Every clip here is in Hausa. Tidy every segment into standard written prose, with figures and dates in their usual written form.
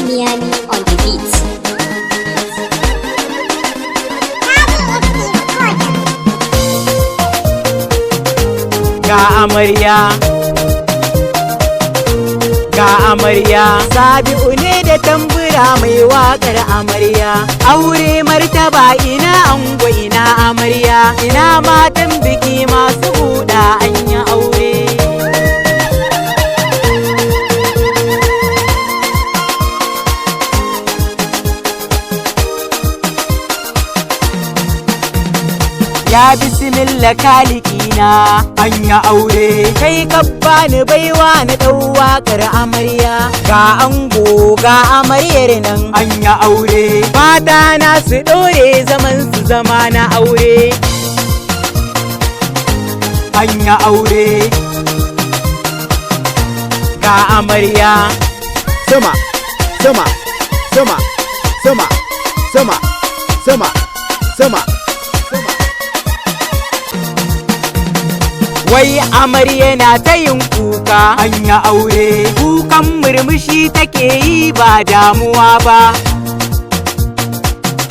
Miami on the beat. Ga amarya, ga amarya, Sabi'u ne da tambura mai waƙar amarya. Aure martaba ina ango ina amarya, ina matan biki masu buɗa an yi aure. Ya bismillah kalikina an yi aure, kai ka bani baiwa na ɗau waƙar amarya. Ga ango ga amaryar nan an yi aure, mata na su ɗore zaman su zama na aure. An yi aure ga amarya, sama sama sama sama sama sama sama. Wai amarya na ta yin kuka an yi aure, kukan murmushi take yi ba damuwa ba.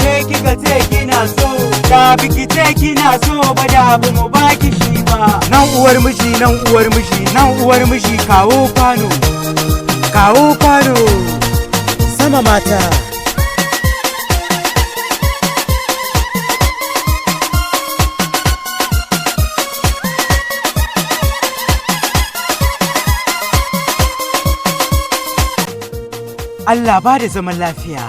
Ke kika ce kina so, da biki ce kina so ba da abu mu baki shi ba. Nan uwar miji, nan uwar miji, nan uwar miji, kawo kwano, kawo kwano, sama mata. Allah ba da zaman lafiya.